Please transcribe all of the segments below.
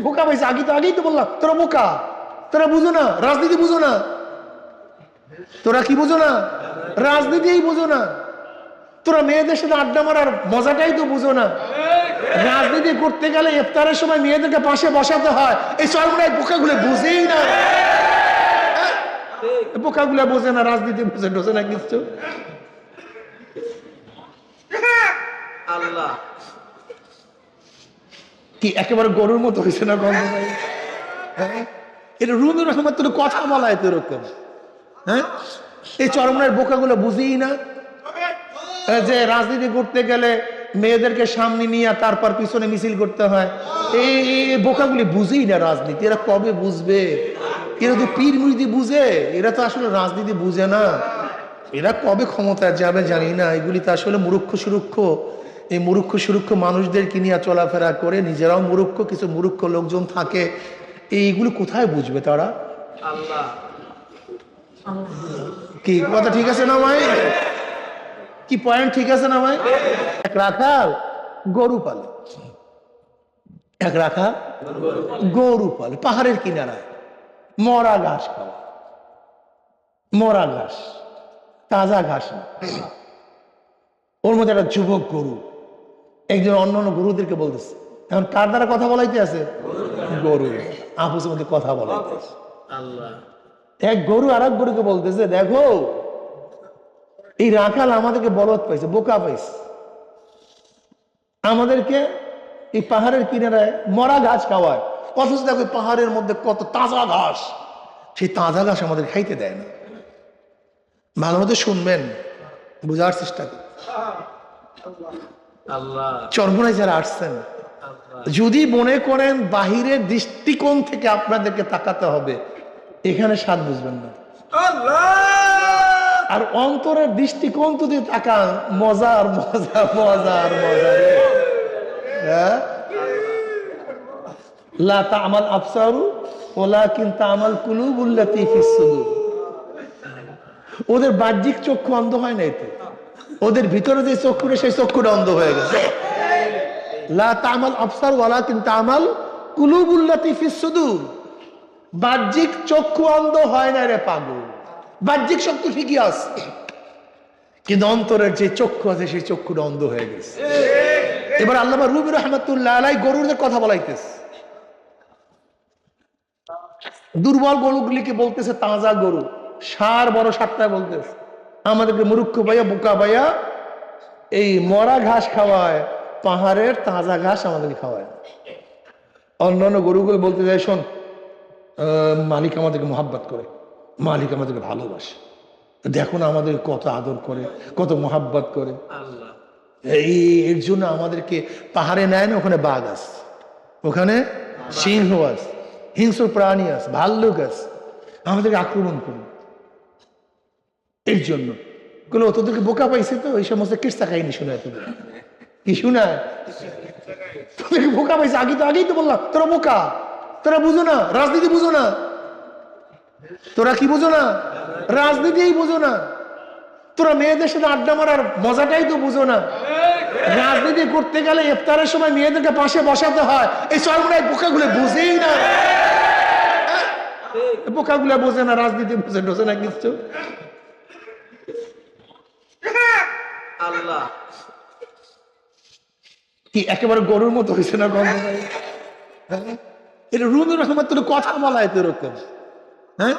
বোকা পাইছে। আগেই তো বললাম তোরা বোকা, তোরা বুঝো না, রাজনীতি বুঝো না। তোরা কি বুঝো না? রাজনীতিই বুঝো না। তোরা মেয়েদের সাথে আড্ডা মারার মজাটাই তো বুঝো না। রাজনীতি করতে গেলে ইফতারের সময় মেয়েদেরকে পাশে বসাতে হয়, এই চরমনায় বোকাগুলো বুঝেই না। বোকাগুলো বোঝে না, রাজনীতি বোঝে না কিছু। আল্লাহ কি একেবারে গরুর মতো হয়েছে না গন্ধ ভাই? হ্যাঁ, এটা রুনুর রহমান তোর কথা বলা এত এরকম। হ্যাঁ, এই চরমনার বোকাগুলো বুঝেই না যে রাজনীতি করতে গেলে মেয়েদেরকে সামনে নিয়ে তারপর পিছনে মিছিল করতে হয়। এই বোকাগুলি বুঝেই না রাজনীতি। এরা কবে বুঝবে? এরা তো পীর মুরিদি বুঝে, এরা তো আসলে রাজনীতি বুঝে না। এরা কবে ক্ষমতায় যাবে জানি না। এগুলি তো আসলে মূর্খ সুরক্ষ। এই মূর্খ সুরক্ষ মানুষদেরকে নিয়ে চলাফেরা করে, নিজেরাও মূর্খ, কিছু মূর্খ লোকজন থাকে। এইগুলো কোথায় বুঝবে তারা? আল্লাহ কি কথা ঠিক আছে না ভাই? কি পয়েন্ট ঠিক আছে না ভাই? এক রাখাল গরু পালে, এক রাখাল গরু পালে পাহাড়ের কিনারায়, মরা ঘাস খাওয়া, মরা ঘাস, তাজা ঘাস না। ওর মধ্যে একটা যুবক গরু একজন অন্য অন্য গরুদেরকে বলতেছে, এখন কার দ্বারা কথা বলাইতে আছে? গরু আপুসের মধ্যে কথা বলাইতে আছে। আল্লাহ এক গরু আর এক গরুকে বলতেছে, দেখো এই রাখাল আমাদেরকে বলদ পাইছে, বোকা পাইছে, আমাদেরকে এই পাহাড়ের কিনারায় মরা ঘাস খাওয়ায়, অথচ দেখো পাহাড়ের মধ্যে কত তাজা ঘাস, সেই তাজা ঘাস আমাদের খাইতে দেয় না। ভালো মতো শুনবেন, বোঝার চেষ্টা করুন। আল্লাহ চরমনায় যারা আসছেন, যদি মনে করেন বাহিরের দৃষ্টিকোণ থেকে আপনাদেরকে তাকাতে হবে, এখানে স্বাদ বুঝবেন না। আর অন্তরের দৃষ্টিকোণ যদি তাকান, মজার মজা মজার মজা। হ্যাঁ, লা তা'মাল আবসারু ওয়ালাকিন তা'মাল কুলুবুল্লাতী ফিস সুদূর। ওদের বাহ্যিক চক্ষু অন্ধ হয় নাই তো, ওদের ভিতরে যে চক্ষুটা, সেই চক্ষুটা অন্ধ হয়ে গেছে। লা তা'মাল আবসার ওয়ালাকিন তা'মাল কুলুবুল্লাতী ফিস সুদূর। বাহ্যিক চক্ষু অন্ধ হয় না রে পাগল, বাহ্যিক চক্ষু ঠিকই আছে, কিন্তু অন্তরের যে চক্ষু আছে সেই চক্ষুটা অন্ধ হয়ে গেছে। এবার আল্লামা রুমি রহমাতুল্লাহ আলাইহি গরুদের কথা বলাইতেছে। দুর্বল গরুগুলিকে বলতেছে তাজা গরু, সার বড় সারটায় বলতেছে আমাদেরকে মূর্খ ভাইয়া, বোকা ভাইয়া, এই মরা ঘাস খাওয়ায়, পাহাড়ের তাজা ঘাস আমাদেরকে খাওয়ায়। অন্যান্য গরুগুলো বলতে যায়, শোন মালিক আমাদেরকে মোহাব্বত করে, মালিক আমাদেরকে ভালোবাসে, দেখো না আমাদের কত আদর করে, কত মোহাব্বত করে। আল্লাহ এর জন্য আমাদেরকে পাহাড়ে নেয় না, ওখানে বাঘ আছে, ওখানে সিংহ আছে, হিংস্র প্রাণী আছে, ভাল্লুক আছে, আমাদেরকে আক্রমণ করে। এর জন্য বলে তোদেরকে বোকা পাইছে তো, এই সমস্ত কিস্তা কাহিনী শোনায়, তোদের কি শোনায়? তোদেরকে বোকা পাইছে। আগেই তো বললাম তোরা বোকা, তোরা বুঝো না, রাজনীতি বুঝো না। তোরা কি বুঝো না? রাজনীতিই বুঝো না। তোরা মেয়েদের সাথে আড্ডা মারার মজাটাই তো বুঝো না। রাজনীতি করতে গেলে ইফতারের সময় মেয়েদেরকে পাশে বসাতে হয়, এই চরমনায় বোকাগুলো বুঝেই না। বোকাগুলো বোঝে না, রাজনীতি বোঝে না কিছু। আল্লাহ কি একেবারে গরুর মতো হয়েছে না গন্ধ ভাই? হ্যাঁ, এটা রুনুর রহমান তোর কথা বলা এত এরকম। হ্যাঁ,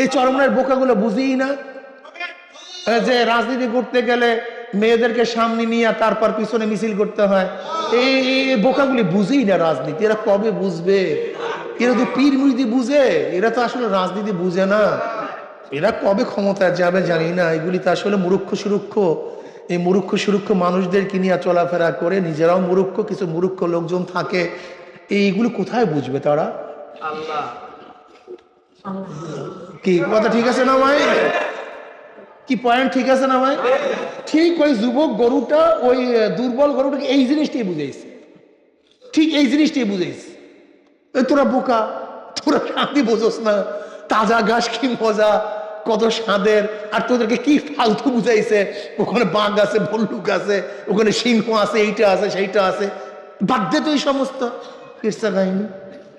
এই চরমনার বোকাগুলো বুঝেই না যে রাজনীতি করতে গেলে মেয়েদেরকে সামনে নিয়ে তারপর পিছনে মিছিল করতে হয়। এই বোকাগুলি বুঝেই না রাজনীতি। এরা কবে বুঝবে? এরা তো পীর মুরিদি বুঝে, এরা তো আসলে রাজনীতি বুঝে না। এরা কবে ক্ষমতায় যাবে জানি না। এগুলি তো আসলে মূর্খ সুরক্ষ। এই মূর্খ সুরক্ষ মানুষদেরকে নিয়ে চলাফেরা করে, নিজেরাও মূর্খ, কিছু মূর্খ লোকজন থাকে। এইগুলো কোথায় বুঝবে তারা? আল্লাহ কি কথা ঠিক আছে না ভাই? কি পয়েন্ট ঠিক আছে না ভাই? ঠিক ওই যুবক গরুটা, ওই দুর্বল গরুটাকে এই জিনিসটাই বুঝাইছে, ঠিক এই জিনিসটাই বুঝাইছে। তোরা বোকা, তোরা শান্তি বোঝোস না, তাজা ঘাস কি মজা, কত স্বাদের। আর তোদেরকে কি ফালতু বুঝাইছে, ওখানে বাঘ আছে, ভল্লুক আছে, ওখানে সিংহ আছে, এইটা আছে, সেইটা আছে। বাদ দে তো এই সমস্ত কিস্সা কাহিনী।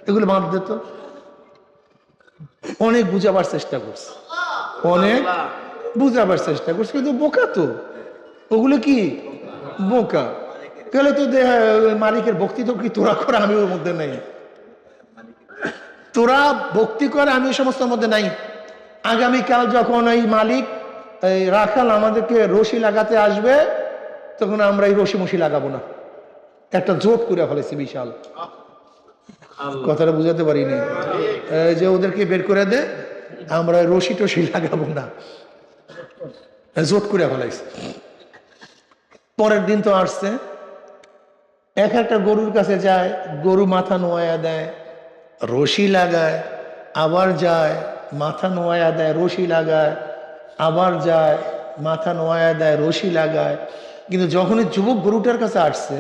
এগুলো বাদ দিত। অনেক বুঝাবার চেষ্টা করছে, অনেক বুঝাবার চেষ্টা করছে, কিন্তু বোকা তো, ওগুলো কি বোকা। গেলে তো মালিকের ভক্তি তো কি তোরা করে, আমি ওর মধ্যে নাই। তোরা ভক্তি করে, আমি ওই সমস্ত মধ্যে নাই। আগামীকাল যখন এই মালিক এই রাখাল আমাদেরকে রশি লাগাতে আসবে, তখন আমরা এই রশি মশি লাগাবো না, একটা জোট করে ফেলেছি বিশাল। কথাটা বুঝাতে পারিনি, যে ওদেরকে বের করে দে, আমরা রশি টসি লাগাবো না, জোট করে ফেলাইছি। পরের দিন তো আসছে, এক একটা গরুর কাছে যায়, গরু মাথা নোয়া দেয়, রশি লাগায়, আবার যায় মাথা নোয়া দেয়, রশি লাগায়, আবার যায় মাথা নোয়া দেয়, রশি লাগায়। কিন্তু যখনই যুবক গরুটার কাছে আসছে,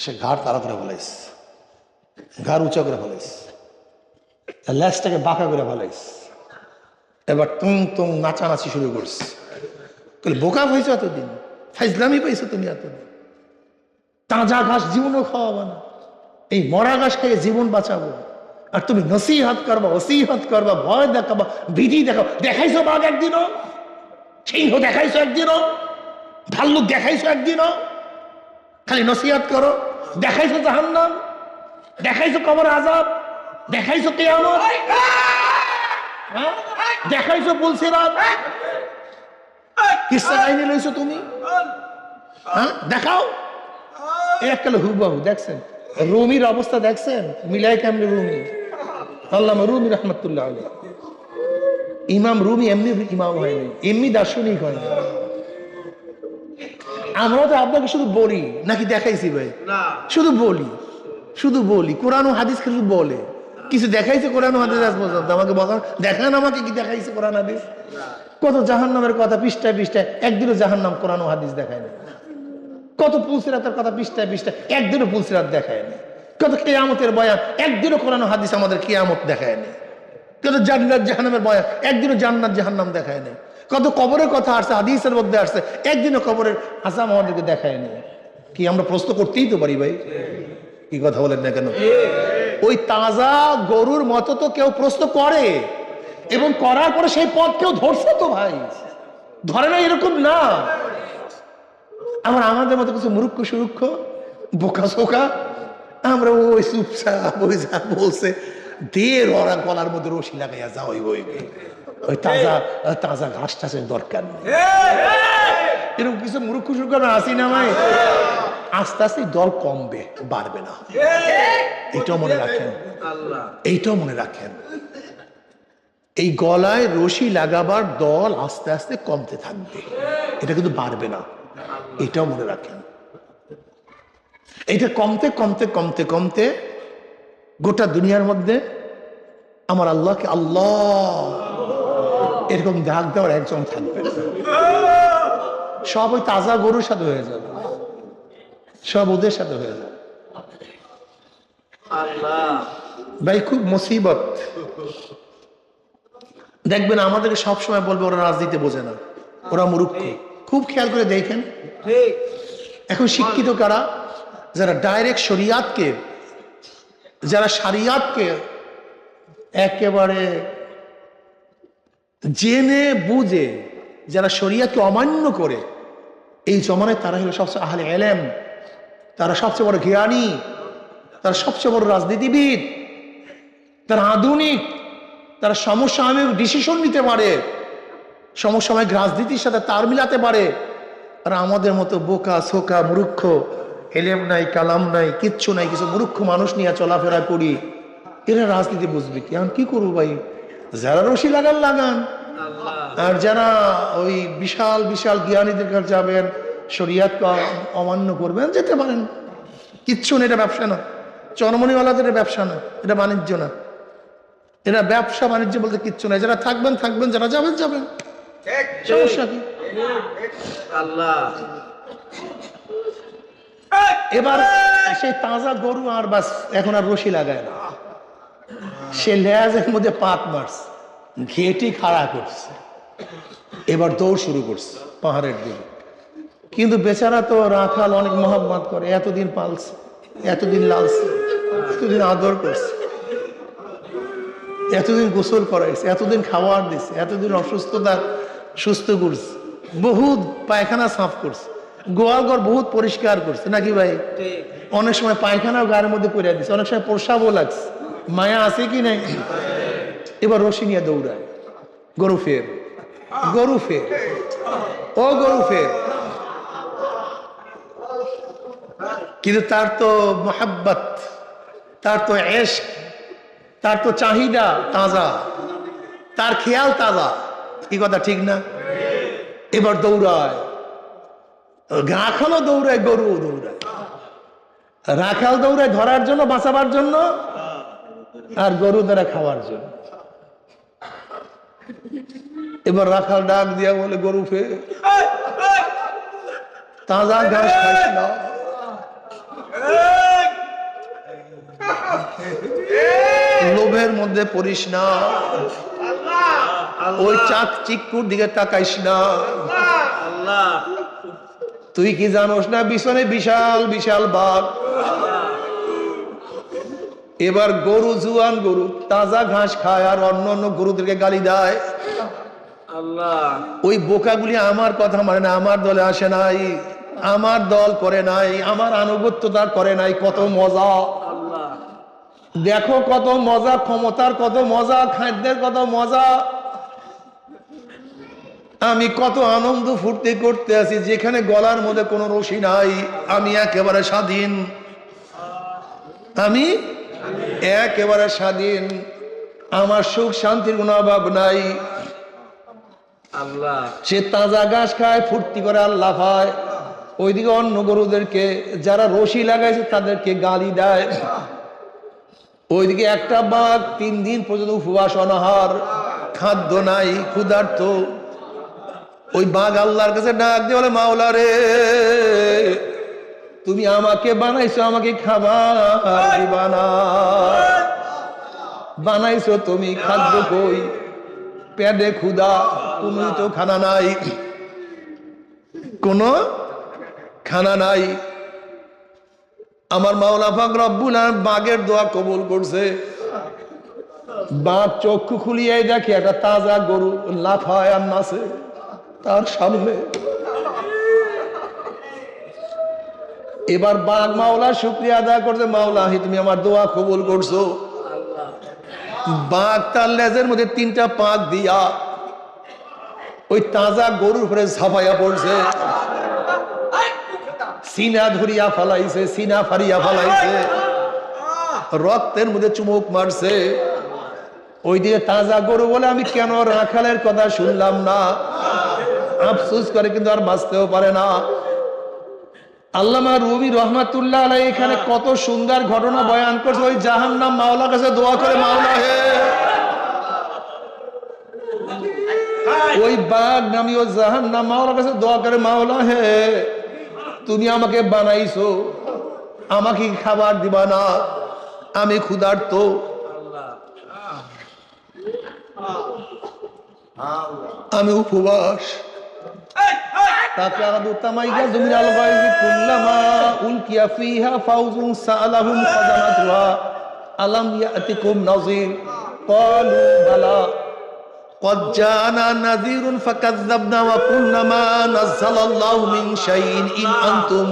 সে ঘাড় তাড়া করে ফেলাইছে, ঘাড় উঁচা করে ফেলাইছে, ল্যাসটাকে বাঁকা করে ফেলাইছে। এবার তুম তুম নাচানাচি শুরু করছে। বোকা হয়েছে এতদিন, ফাইজলামি পাইছো তুমি এতদিন, তাজা ঘাস জীবনও খাওয়াবো না, এই মরা ঘাস খেয়ে জীবন বাঁচাবো, আর তুমি নসিহত করবা, ওসিহত করবা, ভয় দেখাবা, বিধি দেখাবো। দেখাইছো বাঘ একদিনও, সিংহ দেখাইছো একদিনও, ভাল্লুক দেখাইছো একদিনও, খালি নসিহত করো। দেখাইছো জাহান্নাম, দেখাইছো কবর আযাব, দেখাইছো কিয়ামত, দেখাইছো পুলসিরাত, কিসা কাহিনী লইছো তুমি, দেখাও। এককালে হুবহু দেখছেন রুমির অবস্থা, দেখছেন মিলাই কেমনি রুমি, আল্লামা রুমি রহমতুল্লাহ আলাইহি। ইমাম রুমি এমনি ইমাম হয়নি, এমনি দার্শনিক হয়নি। আমরা তো আপনাকে শুধু বলি নাকি দেখাইছি ভাই, শুধু বলি, শুধু বলি। কোরআন ও হাদিস শুধু বলে, কিছু দেখাইছে কোরআন ও হাদিস আজ পর্যন্ত? আমাকে বলেন, দেখান আমাকে কি দেখাইছে কোরআন হাদিস। কত জাহান্নামের কথা পৃষ্ঠায় পৃষ্ঠায়, একদিনও জাহান্নাম কোরআন ও হাদিস দেখায় না। কত পুলসিরাতের কথা পৃষ্ঠায় পৃষ্ঠায়, একদিনও পুলসিরাত দেখায় না। কত কিয়ামতের বয়ান, একদিনও কোরআন ও হাদিস আমাদের কিয়ামত দেখায় না। কত জান্নাত জাহান্নামের বয়ান, একদিনও জান্নাত জাহান্নাম দেখায় না। কত কবরের কথা আসছে, হাদিসের মধ্যে আসছে, একদিনও কবরের আযাব আমাদেরকে দেখায় না। কি আমরা প্রশ্ন করতেই তো পারি ভাই, কি কথা বলেন না কেন? ওই তাজা গরুর মতো তো কেউ প্রশ্ন করে, এবং করার পরে সেই পথ কেউ ধরছে তো ভাই, ধরে না এরকম না। আমার আমাদের মতো কিছু মূর্খ সুরুক্ষ বোকা শোকা, আমরা ওই চুপচাপ ওই যা বলছে দের ওরা গলার মধ্যে রশি লাগাইয়া যা ওই ওই তাজা তাজা ঘাস টাসের দরকার নেই। এরকম কিছু মূর্খ সুরুক্ষ আসি না ভাই, আস্তে আস্তে দল কমবে, বাড়বে না। এটাও মনে রাখেন, এইটাও মনে রাখেন, এই গলায় রশি লাগাবার দল আস্তে আস্তে কমতে থাকবে, এটা কিন্তু বাড়বে না। এটাও মনে রাখেন, এটা কমতে কমতে কমতে কমতে গোটা দুনিয়ার মধ্যে আমার আল্লাহকে আল্লাহ এরকম ডাক দেওয়ার একজন থাকবে না। সব ওই তাজা গরুর সাথে হয়ে যাবে, সব ওদের সাথে হয়ে যাবে। ভাই খুব মুসিবত। দেখবেন আমাদেরকে সবসময় বলবে ওরা রাজনীতি বোঝে না, ওরা মূর্খ। খুব খেয়াল করে দেখেন, এখন শিক্ষিত কারা? যারা ডাইরেক্ট শরিয়াতকে, যারা শরিয়াতকে একেবারে জেনে বুঝে, যারা শরিয়াতকে অমান্য করে, এই জমানায় তারা হলো সবচেয়ে আহলে ইলম, তারা সবচেয়ে বড় জ্ঞানী, তারা সবচেয়ে বড় রাজনীতিবিদ, তারা আধুনিক, তারা সমসাময়িক ডিসিশন নিতে পারে, সমসাময়িক রাজনীতির সাথে তাল মিলাতে পারে। আর আমাদের মতো বোকা সোকা মূর্খ, এলেম নাই কালাম নাই কিচ্ছু নাই, কিছু মূর্খ মানুষ নিয়ে চলাফেরা করি, এরা রাজনীতি বুঝবে কি? এখন কি করবো ভাই? যারা রশি লাগান লাগান, আর যারা ওই বিশাল বিশাল জ্ঞানীদের কাছে যাবেন, শরিয়াতকে অমান্য করবেন, যেতে পারেন, কিচ্ছু না। এটা ব্যবসা না, চরমনিওয়ালাদের ব্যবসা না, এটা বাণিজ্য না, এটা ব্যবসা বাণিজ্য বলতে কিচ্ছু নাই। যারা থাকবেন থাকবেন, যারা যাবেন যাবেন, সমস্যা কি? এবার সেই তাজা গরু আর বাস এখন আর রশি লাগায় না, সে লেজের মধ্যে পাত মারছে, ঘেটি খাড়া করছে, এবার দৌড় শুরু করছে পাহাড়ের দিকে। কিন্তু বেচারা তো রাখাল অনেক মহব্বত করে, এতদিন পালছে, এতদিন লালছে, এতদিন আদর করছে, এতদিন গোসল করাইছে, এতদিন খাওয়ার দিছে, এতদিন অসুস্থতা সুস্থ করছে, বহুত পায়খানা সাফ করছে, গোয়াল ঘর বহুত পরিষ্কার করছে, নাকি ভাই? ঠিক। অনেক সময় পায়খানাও গায়ের মধ্যে করে দিচ্ছে, অনেক সময় প্রসাবও লাগছে, মায়া আছে কি নাই? এবার রশি নিয়ে দৌড়ায়, গরু ফের, গরু ফের, ও গরু ফের। কিন্তু তার তো মোহাব্বত, তার তো এশক, তার তো চাহিদা তাজা, তার খেয়াল তাজা, কি কথা ঠিক না? এবার দৌড়ায়, রাখালও দৌড়ায়, গরুও দৌড়ায়। রাখাল দৌড়ায় ধরার জন্য, বাঁচাবার জন্য, আর গরু দ্বারা খাওয়ার জন্য। এবার রাখাল ডাক দিয়া বলে, গরু ফের, তাজা ঘাস খাইস না, লোভের মধ্যে পড়িস না, ওই চাক চিকুর দিকে তাকাইস না। আল্লাহ তুই কি জানোস না পিছনে বিশাল বিশাল বাঘ? এবার গরু, জুয়ান গরু তাজা ঘাস খায় আর অন্য অন্য গরুদেরকে গালি দেয়। আল্লাহ ওই বোকাগুলি আমার কথা মানে না, আমার দলে আসে নাই, আমার দল করে নাই, আমার আনুগত্যতা করে নাই। কত মজা, আল্লাহ দেখো কত মজা, ক্ষমতার কত মজা, খাদ্যের কত মজা। আমি কত আনন্দ ফুর্তি করতে আছি, যেখানে গলার মধ্যে কোনো রশি নাই, আমি একেবারে স্বাধীন, আমি একেবারে স্বাধীন, আমার সুখ শান্তির কোনো অভাব নাই। আল্লাহ সে তাজা ঘাস খায়, ফুর্তি করে, আল্লাহ পায়। ওইদিকে অন্য গরুদেরকে যারা রশি লাগাইছে তাদেরকে গালি দেয়। ওইদিকে একটা বাঘ 3 দিন পর্যন্ত উপবাস, অনাহার, খাদ্য নাই, ক্ষুধার্ত। ওই বাঘ আল্লাহর কাছে ডাক দিয়ে বলে, মাওলা রে, তুমি আমাকে বানাইছো, আমাকে খাবার দিবা না, বানাইছো তুমি, খাদ্য কই, পেটে ক্ষুধা, তুমি তো খানা নাই, কোনো খানা নাই। আমার মাওলা পাক রব্বুল আলামিন বাঘের দোয়া কবুল করছে। বাঘ চক্ষু খুলিয়ে দেখে একটা তাজা গরু লাফায় আর নাচে তার সামনে। এবার বাঘ মাওলার শুকরিয়া আদায় করছে, মাওলা তুমি আমার দোয়া কবুল করছো। বাঘ তার লেজের মধ্যে 3টা পাক দিয়া ওই তাজা গরুর উপরে ঝাঁপাইয়া পড়ছে, সিনা ধরিয়া ফালাইছে, সিনা ফারিয়া ফালাইছে, রক্তের মধ্যে চুমুক মারছে। ওই দিকে তাজা গরু বলে, আমি কেন রাখালের কথা শুনলাম না, আফসোস করে, কিন্তু আর বাঁচতেও পারে না। আল্লামা রুমি রহমাতুল্লাহ আলাইহি এখানে কত সুন্দর ঘটনা বয়ান করছে। ওই জাহান্নাম মাওলার কাছে দোয়া করে, মাওলা হে, ওই বাঘ নামি ও জাহান্নাম মাওলার কাছে দোয়া করে, মাওলা হে, তুমি আমাকে বানাইছো, আমাকে খাবার দিবা না, আমি ক্ষুধার্ত, আমি উপবাস। তাকাদু তামাইয়াজু মিনাল গায়জি কুল্লামা উলকিয়া ফিহা ফাউজুন সাআলাহুম খাজানাতুহা আলাম ইয়াতিকুম নাযীর ক্বালু বালা قد جاءنا نذير فكذبنا وقلنا ما نزل الله من شيء إن أنتم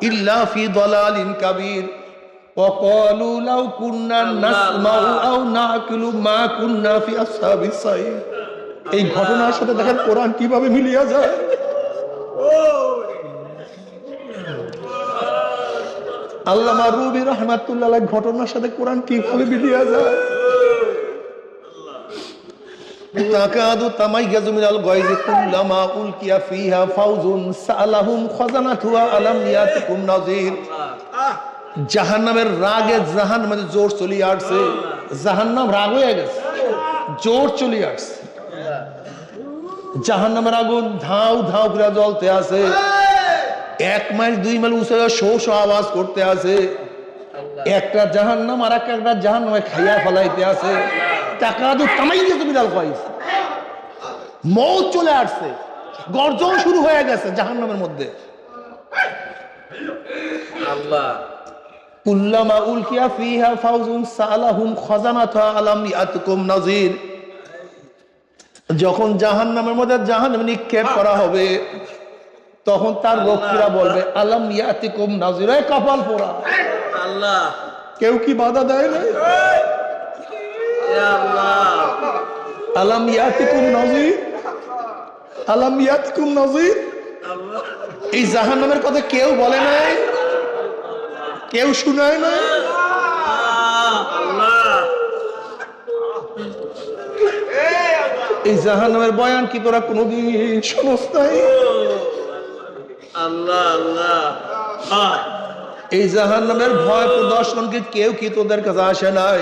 إلا في ضلال كبير وقالوا لو كنا نسمع أو نعقل ما كنا في أصحاب السعير। এই ঘটনার সাথে দেখেন কোরআন কিভাবে মিলিয়ে যায়। আল্লামা রুমি রহমাতুল্লাহ আলাইহি ঘটনার সাথে কোরআন কিভাবে মিলিয়ে যায়। তাকাদু তামাইয়াজু মিনাল গায়জি কুল্লামা উলকিয়া ফিহা ফাউজুন সাআলাহুম খাজানাতুহা আলাম ইয়াতিকুম নাযীর। জাহান্নামের রাগে জাহান্নামে জোর চলে আসছে, জাহান্নাম রাগ হয়ে গেছে, জোর চলে আসছে। জাহান্নামের আগুন ধাউ ধাউ করে জ্বলতে আছে, 1 মাইল 2 মাইল উঁচু শো শো আওয়াজ করতে আছে। একটা জাহান্নাম আর একটা জাহান্নামে খাইয়া ফেলাইতে আছে। তাকাদু তামাইয়াজু মিনাল গায়জ, মৌত চলে আসছে, গর্জন শুরু হয়ে গেছে জাহান্নামের মধ্যে। আল্লাহ কুল্লামা উলকিয়া ফিহা ফাউজুন সালাহুম খাজানাতুহা আলাম ইয়াতকুম নাযির। যখন জাহান্নামের মধ্যে জাহান্নামে নিক্ষেপ করা হবে, তখন তার রক্ষীরা বলবে আলাম ইয়াতিকুম নাযির। এই কপাল পোড়া, আল্লাহ, কেউ কি বাধা দেয় না? ইয়া আল্লাহ, আলাম ইয়াতিকুম নাযির, আলাম ইয়াতিকুম নাযির। আল্লাহ, এই জাহান্নামের কথা কেউ বলে নাই, কেউ শুনায় না। আল্লাহ, এই জাহান্নামের বয়ান কি তোরা কোনোদিন শুনস নাই? আল্লাহ, আল্লাহ, আহ, এই জাহান্নামের ভয় প্রদর্শন কেউ কি তোদের কাছে আসে নাই?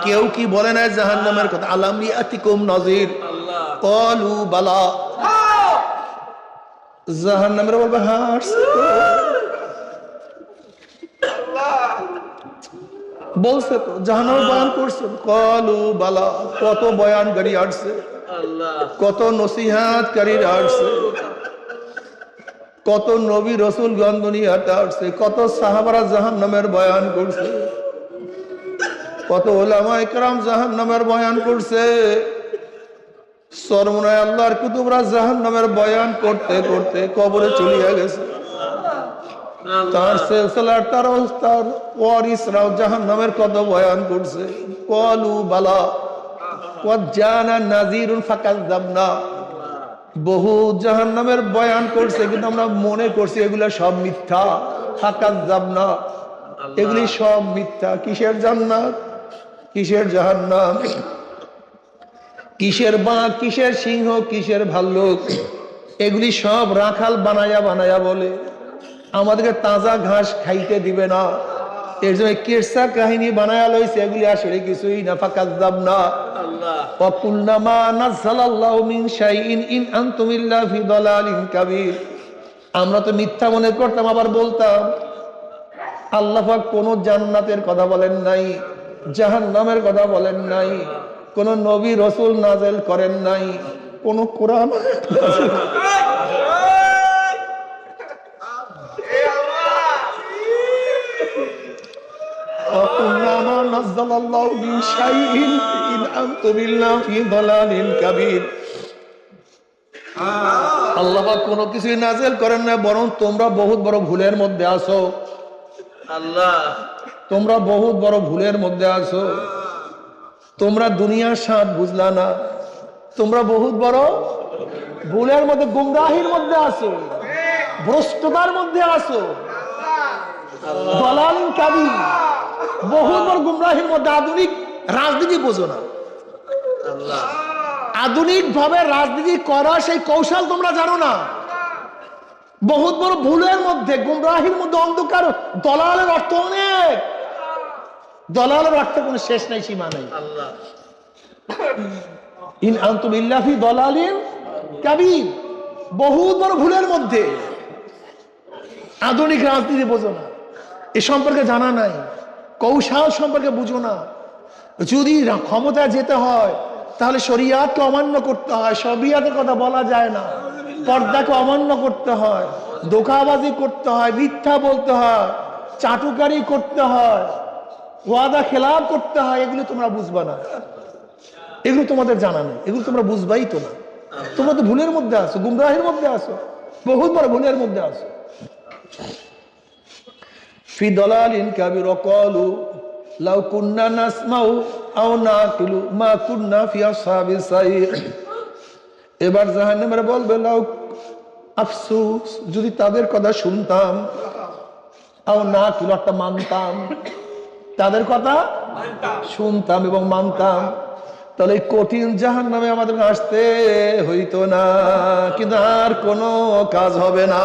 কেউ কি বলে নাই জাহান্নামের কথা? আলাম ইয়াতিকুম নাযির, আল্লাহ, ক্বালু বালা। জাহান্নামের বলবে হ্যাঁ আসছে তো, বলছে তো, জাহান্নামের বয়ান করছে। ক্বালু বালা, কত বয়ানকারী আসছে, আল্লাহ, কত নসিহাতকারী আসছে, কত নবী রসুল গন্ধ নিয়ে আসছে, কত সাহাবারা জাহান্নামের বয়ান করছে, কত ওলামায়ে কেরাম জাহান্নামের বয়ান করছে। সরমনায় আল্লাহর কুতুবরা জাহান্নামের বয়ান করতে করতে কবরে চলিয়া গেছে। তার সিলসিলার তার ওয়ারিসরাও জাহান্নামের কত বয়ান করছে। ক্বালু বালা ওয়াদ জানা নাযীরুন ফাকাযযাবনা। বহু জাহান্নামের বয়ান করছে, কিন্তু আমরা মনে করছি এগুলা সব মিথ্যা। ফাকাযযাবনা, এগুলি সব মিথ্যা। কিসের জান্নাত, কিসের জাহান্নাম, কিসের বাঘ, কিসের সিংহ, কিসের ভাল্লুক, এগুলি সব রাখাল বানায়া বানায়া বলে আমাদেরকে তাজা ঘাস খাইতে দিবে না। এর জন্য কিরসা কাহিনী বানায়া লইছে, এগুলি আসলে কিছুই না। ফাকাযযাবনা আল্লাহ, ওয়া কুলনা মা নাযালাল্লাহু মিন শাইইন ইন আনতুম ইল্লা ফি দালালিন কাবীর। আমরা তো মিথ্যা মনে করতাম, আবার বলতাম আল্লাহ পাক কোন জান্নাতের কথা বলেন নাই, জাহান্নামের কথা বলেন নাই, কোন নবী রাসূল নাযিল করেন নাই, কোন কোরআন وَقُلْنَا مَا نَزَّلَ اللَّهُ مِن شَيْءٍ إِنْ أَنْتُمْ إِلَّا فِي ضَلَالٍ كَبِيرٍ। আল্লাহ পাক কোনো কিছুই নাযিল করেন না, বরং তোমরা বহুত বড় ভুলের মধ্যে আছো। আল্লাহ, তোমরা বহুত বড় ভুলের মধ্যে আছো। তোমরা দুনিয়ার স্বাদ বুঝলা না, তোমরা বহুত বড় ভুলের মধ্যে, গুমরাহির মধ্যে আছো, ভ্রষ্টতার মধ্যে আছো। দালালিন কাবীর, বহুত বড় গুমরাহির মধ্যে। আধুনিক রাজনীতি বোঝো না, আল্লাহ, আধুনিক ভাবে রাজনীতি করা সেই কৌশল তোমরা জানো না। বহুত বড় ভুলের মধ্যে, গুমরাহির মধ্যে, অন্ধকার। দলালের অর্থ অনেক, দলালের অর্থ কোনো শেষ নাই, সীমা নাই। আল্লাহ, ইন আনতুম ইল্লা ফি দালালিন কাবীর, বহুত বড় ভুলের মধ্যে। আধুনিক রাজনীতি বোঝো না, এ সম্পর্কে জানা নাই, কৌশল সম্পর্কে বুঝো না। যদি ক্ষমতায় যেতে হয় তাহলে শরিয়াতকে অমান্য করতে হয়, শরিয়াতের কথা বলা যায় না, পর্দাকে অমান্য করতে হয়, ধোঁকাবাজি করতে হয়, মিথ্যা বলতে হয়, চাটুকারি করতে হয়, ওয়াদা খেলাপ করতে হয়। এগুলো তোমরা বুঝবা না, এগুলো তোমাদের জানা নেই, এগুলো তোমরা বুঝবাই তো না। তোমরা তো ভুলের মধ্যে আছো, গুমরাহির মধ্যে আছো, বহুত বড় ভুলের মধ্যে আছো। ফি দালালিন কাবীর। ক্বালু লাউ কুন্না নাসমাউ আও নাকিলু মা কুন্না ফি আসহাবিস সাইর। এবার জাহান্নামের বলবে লাউ, আফসোস, যদি তাদের কথা শুনতাম, আও নাকিলু, একটা মানতাম, তাদের কথা শুনতাম এবং মানতাম, তাহলে এই কঠিন জাহান্নামে আমাদের আসতে হইতো না, কিন্তু আর কোনো কাজ হবে না।